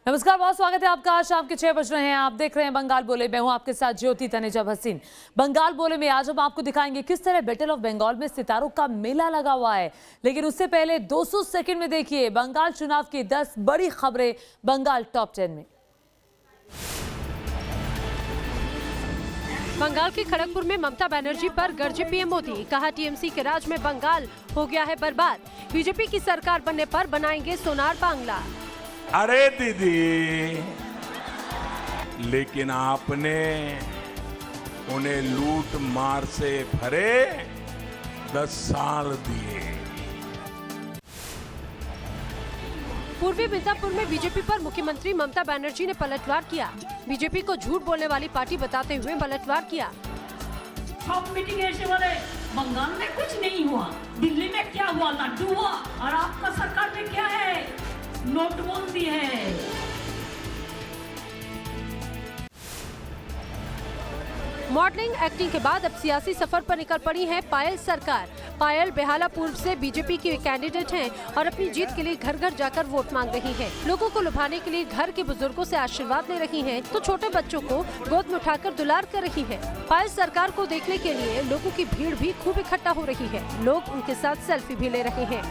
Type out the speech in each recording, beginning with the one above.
नमस्कार, बहुत स्वागत है आपका। आज शाम के 6 बज रहे हैं। आप देख रहे हैं बंगाल बोले। मैं हूं आपके साथ ज्योति तनेजा भसीन। बंगाल बोले में आज हम आपको दिखाएंगे किस तरह बैटल ऑफ बंगाल में सितारों का मेला लगा हुआ है। लेकिन उससे पहले 200 सेकंड में देखिए बंगाल चुनाव की 10 बड़ी खबरें बंगाल टॉप 10 में। बंगाल के खड़गपुर में ममता बनर्जी पर गरजे पीएम मोदी। कहा टीएमसी के राज में बंगाल हो गया है बर्बाद। बीजेपी की सरकार बनने पर बनाएंगे सोनार बांग्ला। अरे दीदी, लेकिन आपने उन्हें लूट मार से भरे 10 साल दिए। पूर्वी मिदनापुर में बीजेपी पर मुख्यमंत्री ममता बनर्जी ने पलटवार किया। बीजेपी को झूठ बोलने वाली पार्टी बताते हुए पलटवार किया। सब मीटिंग ऐसे वाले बंगाल में कुछ नहीं हुआ, दिल्ली में क्या हुआ, लड्डू हुआ, और आपका सरकार में क्या है, नोटबंदी है। मॉडलिंग एक्टिंग के बाद अब सियासी सफर पर निकल पड़ी है पायल सरकार। पायल बेहाला पूर्व से बीजेपी की कैंडिडेट हैं और अपनी जीत के लिए घर घर जाकर वोट मांग रही हैं। लोगों को लुभाने के लिए घर के बुजुर्गों से आशीर्वाद ले रही हैं, तो छोटे बच्चों को गोद में उठाकर दुलार कर रही है। पायल सरकार को देखने के लिए लोगों की भीड़ भी खूब इकट्ठा हो रही है। लोग उनके साथ सेल्फी भी ले रहे हैं।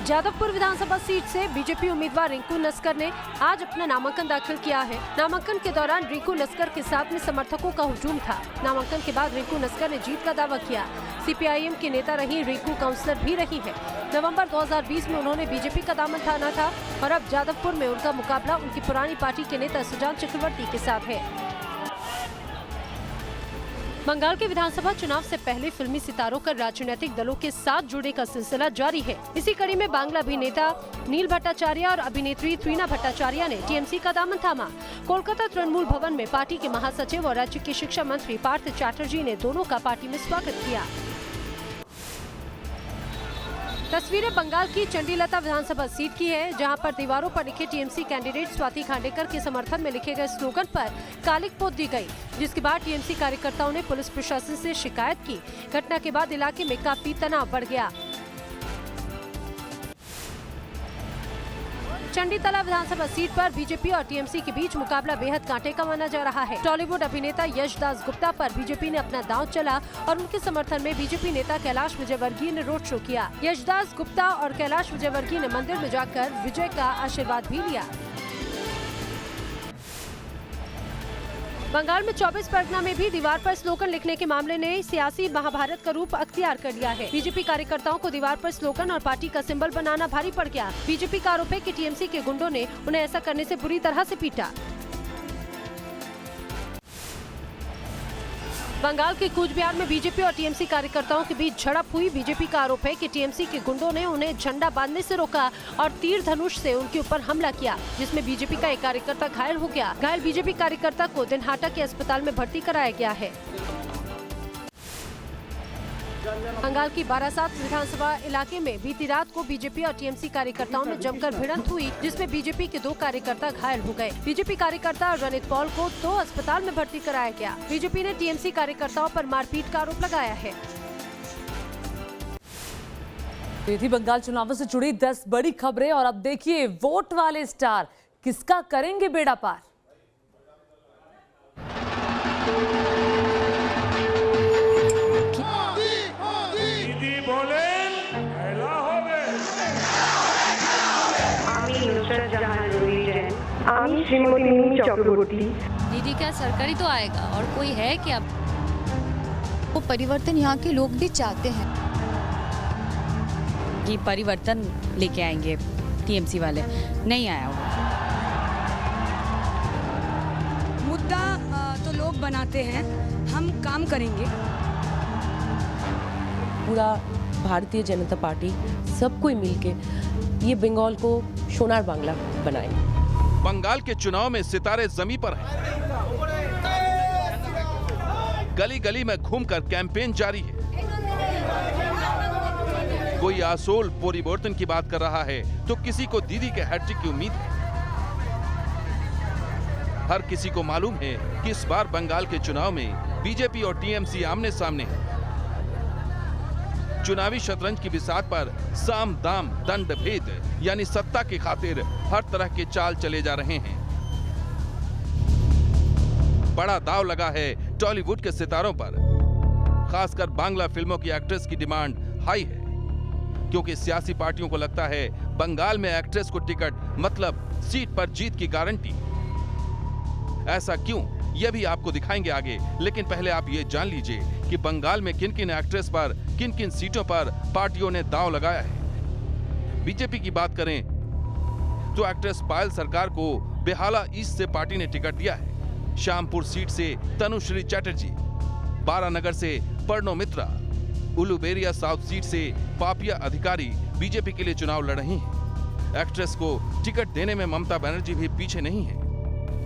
जादवपुर विधानसभा सीट से बीजेपी उम्मीदवार रिंकू नस्कर ने आज अपना नामांकन दाखिल किया है। नामांकन के दौरान रिंकू नस्कर के साथ में समर्थकों का हुजूम था। नामांकन के बाद रिंकू नस्कर ने जीत का दावा किया। सीपीआईएम की नेता रही रिंकू काउंसलर भी रही है। नवंबर 2020 में उन्होंने बीजेपी का दामन थामा था और अब जादवपुर में उनका मुकाबला उनकी पुरानी पार्टी के नेता सुजान चक्रवर्ती के साथ है। बंगाल के विधानसभा चुनाव से पहले फिल्मी सितारों का राजनीतिक दलों के साथ जुड़ने का सिलसिला जारी है। इसी कड़ी में बांग्ला अभिनेता नील भट्टाचार्य और अभिनेत्री त्रिना भट्टाचार्य ने टीएमसी का दामन थामा। कोलकाता तृणमूल भवन में पार्टी के महासचिव और राज्य के शिक्षा मंत्री पार्थ चैटर्जी ने दोनों का पार्टी में स्वागत किया। तस्वीरें बंगाल की चंडीलता विधानसभा सीट की है, जहां पर दीवारों पर लिखे टीएमसी कैंडिडेट स्वाति खांडेकर के समर्थन में लिखे गए स्लोगन पर कालिक पोत दी गई, जिसके बाद टीएमसी कार्यकर्ताओं ने पुलिस प्रशासन से शिकायत की। घटना के बाद इलाके में काफी तनाव बढ़ गया। चंडीतला विधानसभा सीट पर बीजेपी और टीएमसी के बीच मुकाबला बेहद कांटे का माना जा रहा है। टॉलीवुड अभिनेता यशदास गुप्ता पर बीजेपी ने अपना दांव चला और उनके समर्थन में बीजेपी नेता कैलाश विजयवर्गीय ने रोड शो किया। यशदास गुप्ता और कैलाश विजयवर्गीय ने मंदिर में जाकर विजय का आशीर्वाद भी लिया। बंगाल में 24 परगना में भी दीवार पर स्लोगन लिखने के मामले ने सियासी महाभारत का रूप अख्तियार कर लिया है। बीजेपी कार्यकर्ताओं को दीवार पर स्लोगन और पार्टी का सिंबल बनाना भारी पड़ गया। बीजेपी का आरोप है कि टीएमसी के गुंडों ने उन्हें ऐसा करने से बुरी तरह से पीटा। बंगाल के कूच बिहार में बीजेपी और टीएमसी कार्यकर्ताओं के बीच झड़प हुई। बीजेपी का आरोप है कि टीएमसी के गुंडों ने उन्हें झंडा बांधने से रोका और तीर धनुष से उनके ऊपर हमला किया, जिसमें बीजेपी का एक कार्यकर्ता घायल हो गया। घायल बीजेपी कार्यकर्ता को दिनहाटा के अस्पताल में भर्ती कराया गया है। बंगाल की बारासात विधानसभा इलाके में बीती रात को बीजेपी और टीएमसी कार्यकर्ताओं में जमकर भिड़ंत हुई, जिसमें बीजेपी के 2 कार्यकर्ता घायल हो गए। बीजेपी कार्यकर्ता रणित पॉल को तो अस्पताल में भर्ती कराया गया। बीजेपी ने टीएमसी कार्यकर्ताओं पर मारपीट का आरोप लगाया है। ये थी बंगाल चुनावों से जुड़ी 10 बड़ी खबरें। और अब देखिए वोट वाले स्टार किसका करेंगे बेड़ा पार। श्रीमती मिमी चक्रवर्ती। दीदी क्या सरकारी तो आएगा और कोई है क्या? वो परिवर्तन यहाँ के लोग भी चाहते हैं कि परिवर्तन लेके आएंगे टीएमसी वाले। नहीं आया वो मुद्दा तो लोग बनाते हैं, हम काम करेंगे। पूरा भारतीय जनता पार्टी सब कोई मिलके ये बंगाल को सोनार बांग्ला बनाएंगे। बंगाल के चुनाव में सितारे जमीन पर हैं। गली गली में घूमकर कैंपेन जारी है। कोई आसोल परिवर्तन की बात कर रहा है तो किसी को दीदी के हैट्रिक की उम्मीद है। हर किसी को मालूम है कि इस बार बंगाल के चुनाव में बीजेपी और टीएमसी आमने सामने है। चुनावी शतरंज की बिसात पर साम दाम दंड भेद यानी सत्ता की खातिर हर तरह के चाल चले जा रहे हैं। बड़ा दाव लगा है टॉलीवुड के सितारों पर। खासकर बांग्ला फिल्मों की एक्ट्रेस की डिमांड हाई है, क्योंकि सियासी पार्टियों को लगता है बंगाल में एक्ट्रेस को टिकट मतलब सीट पर जीत की गारंटी। ऐसा क्यों, यह भी आपको दिखाएंगे आगे, लेकिन पहले आप ये जान लीजिए कि बंगाल में किन किन एक्ट्रेस पर किन किन सीटों पर पार्टियों ने दांव लगाया है। बीजेपी की बात करें तो एक्ट्रेस पायल सरकार को बेहाला ईस्ट से पार्टी ने टिकट दिया है। श्यामपुर सीट से तनुश्री चैटर्जी, बारानगर से पर्णो मित्रा, उलुबेरिया साउथ सीट से पापिया अधिकारी बीजेपी के लिए चुनाव लड़ रही हैं। एक्ट्रेस को टिकट देने में ममता बनर्जी भी पीछे नहीं है।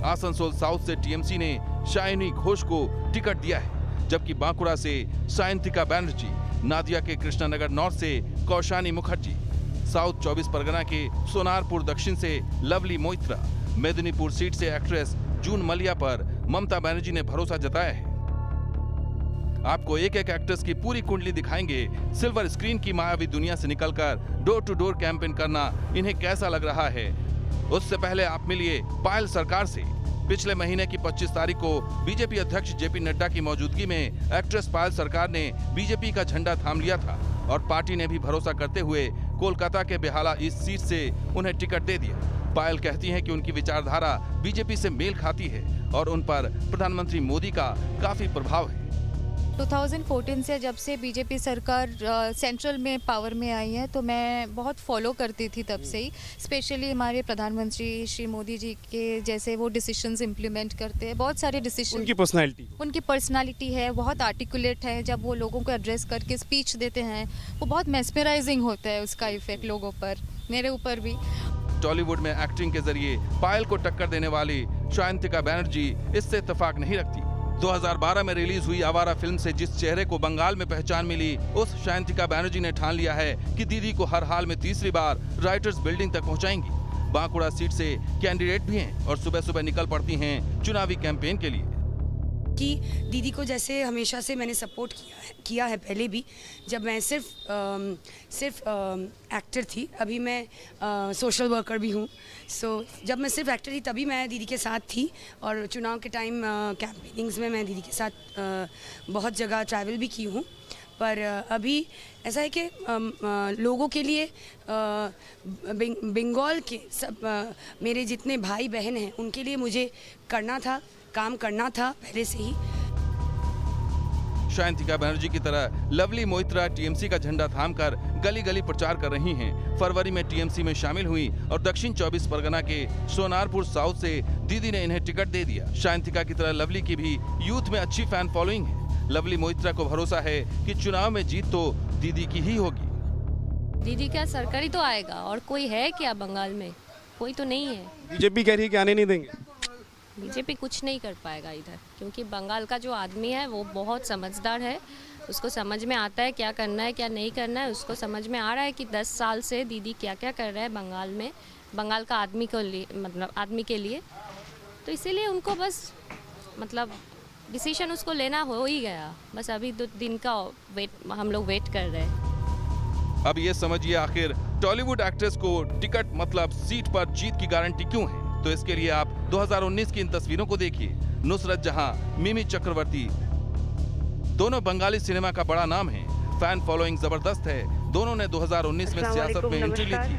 आसनसोल साउथ से टीएमसी ने शाइनी घोष को टिकट दिया है, जबकि बांकुड़ा से सायंतिका बनर्जी, नादिया के कृष्णानगर नॉर्थ से कौशानी मुखर्जी, साउथ 24 परगना के सोनारपुर दक्षिण से लवली मोइत्रा, मेदिनीपुर सीट से एक्ट्रेस जून मलिया पर ममता बनर्जी ने भरोसा जताया है। आपको एक एक एक्ट्रेस की पूरी कुंडली दिखाएंगे। सिल्वर स्क्रीन की मायावी दुनिया से निकलकर डोर टू डोर कैंपेन करना इन्हें कैसा लग रहा है। उससे पहले आप मिलिए पायल सरकार से। पिछले महीने की 25 तारीख को बीजेपी अध्यक्ष जेपी नड्डा की मौजूदगी में एक्ट्रेस पायल सरकार ने बीजेपी का झंडा थाम लिया था और पार्टी ने भी भरोसा करते हुए कोलकाता के बेहाला ईस्ट सीट से उन्हें टिकट दे दिया। पायल कहती हैं कि उनकी विचारधारा बीजेपी से मेल खाती है और उन पर प्रधानमंत्री मोदी का काफी प्रभाव है। 2014 से जब से बीजेपी सरकार सेंट्रल में पावर में आई है तो मैं बहुत फॉलो करती थी तब से ही। स्पेशली हमारे प्रधानमंत्री श्री मोदी जी के जैसे वो डिसीजंस इम्प्लीमेंट करते हैं, बहुत सारे डिसीजन। उनकी पर्सनालिटी है, बहुत आर्टिकुलेट है। जब वो लोगों को एड्रेस करके स्पीच देते हैं वो बहुत मेस्मराइजिंग होता है, उसका इफेक्ट लोगों पर, मेरे ऊपर भी। टॉलीवुड में एक्टिंग के जरिए पायल को टक्कर देने वाली सायंतिका बनर्जी इससे इत्तेफाक नहीं रखती। 2012 में रिलीज हुई आवारा फिल्म से जिस चेहरे को बंगाल में पहचान मिली, उस सायंतिका बनर्जी ने ठान लिया है कि दीदी को हर हाल में तीसरी बार राइटर्स बिल्डिंग तक पहुंचाएंगी। बांकुड़ा सीट से कैंडिडेट भी हैं और सुबह सुबह निकल पड़ती हैं चुनावी कैंपेन के लिए। कि दीदी को जैसे हमेशा से मैंने सपोर्ट किया है पहले भी, जब मैं सिर्फ एक्टर थी, अभी मैं सोशल वर्कर भी हूँ। सो जब मैं सिर्फ एक्टर थी तभी मैं दीदी के साथ थी और चुनाव के टाइम कैंपेनिंग्स में मैं दीदी के साथ बहुत जगह ट्रैवल भी की हूँ। पर अभी ऐसा है कि लोगों के लिए बंगाल के सब मेरे जितने भाई बहन हैं उनके लिए मुझे काम करना था पहले से ही। सायंतिका बनर्जी की तरह लवली मोइत्रा टीएमसी का झंडा थामकर गली गली प्रचार कर रही हैं। फरवरी में टीएमसी में शामिल हुई और दक्षिण 24 परगना के सोनारपुर साउथ से दीदी ने इन्हें टिकट दे दिया। सायंतिका की तरह लवली की भी यूथ में अच्छी फैन फॉलोइंग है। लवली मोइत्रा को भरोसा है कि चुनाव में जीत तो दीदी की ही होगी। दीदी क्या सरकारी तो आएगा, और कोई है क्या बंगाल में? कोई तो नहीं है। बीजेपी कह रही है कि आने नहीं देंगे। बीजेपी कुछ नहीं कर पाएगा इधर, क्योंकि बंगाल का जो आदमी है वो बहुत समझदार है। उसको समझ में आता है क्या करना है क्या नहीं करना है। उसको समझ में आ रहा है कि 10 साल से दीदी क्या क्या कर रहे हैं बंगाल में, बंगाल का आदमी को लिए, मतलब आदमी के लिए। तो इसीलिए उनको बस मतलब डिसीजन उसको लेना हो ही गया। बस अभी 2 दिन का हम लोग वेट कर रहे हैं। अब ये समझिए आखिर टॉलीवुड एक्ट्रेस को टिकट मतलब सीट पर जीत की गारंटी क्यों है। तो इसके लिए आप 2019 की इन तस्वीरों को देखिए। नुसरत जहां, मिमी चक्रवर्ती, दोनों बंगाली सिनेमा का बड़ा नाम है, फैन फॉलोइंग जबरदस्त है। दोनों ने 2019 में सियासत में एंट्री ली थी।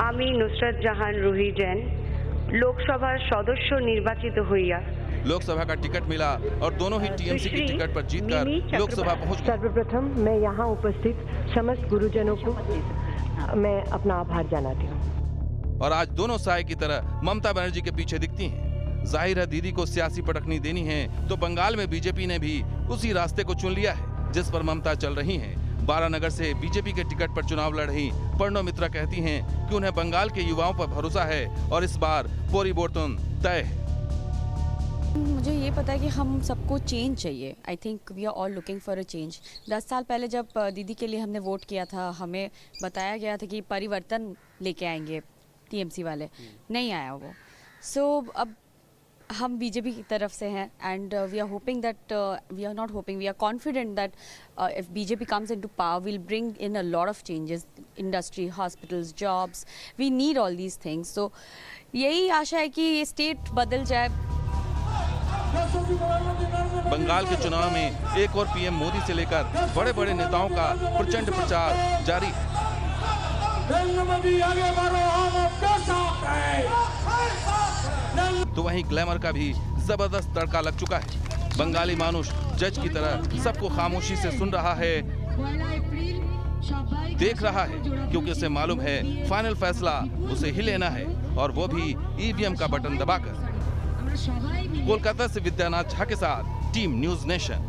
আমি নুসরাত জাহান রুহি জैन লোকসভার সদস্য নির্বাচিত হইয়া लोकसभा का टिकट मिला और दोनों ही टीएमसी की टिकट पर जीतकर लोकसभा पहुंच गए। सर्वप्रथम मैं यहाँ उपस्थित समस्त गुरुजनों को मैं अपना आभार जनाती हूँ। और आज दोनों साय की तरह ममता बनर्जी के पीछे दिखती हैं। जाहिर है दीदी को सियासी पटकनी देनी है तो बंगाल में बीजेपी ने भी उसी रास्ते को चुन लिया है जिस पर ममता चल रही हैं। बारानगर से बीजेपी के टिकट पर चुनाव लड़ रही पर्णो मित्रा कहती हैं कि उन्हें बंगाल के युवाओं पर भरोसा है और इस बार परिवर्तन तय है। मुझे ये पता है कि हम सबको चेंज चाहिए। I think we are all looking for a change. 10 साल पहले जब दीदी के लिए हमने वोट किया था, हमें बताया गया था कि परिवर्तन लेके आएंगे टीएमसी वाले, नहीं आया वो। सो अब हम बीजेपी की तरफ से हैं and we are hoping that we are not hoping we are confident that if BJP comes into power will bring in a lot of changes, industry, hospitals, jobs, we need all these things. So यही आशा है कि ये state बदल जाए। बंगाल के चुनाव में एक और पीएम मोदी से लेकर बड़े बड़े नेताओं का प्रचंड प्रचार जारी है। तो वहीं ग्लैमर का भी जबरदस्त तड़का लग चुका है। बंगाली मानुष जज की तरह सबको खामोशी से सुन रहा है, देख रहा है, क्योंकि उसे मालूम है फाइनल फैसला उसे ही लेना है, और वो भी ईवीएम का बटन दबाकर। कोलकाता से विद्यानाथ झा के साथ टीम न्यूज़ नेशन।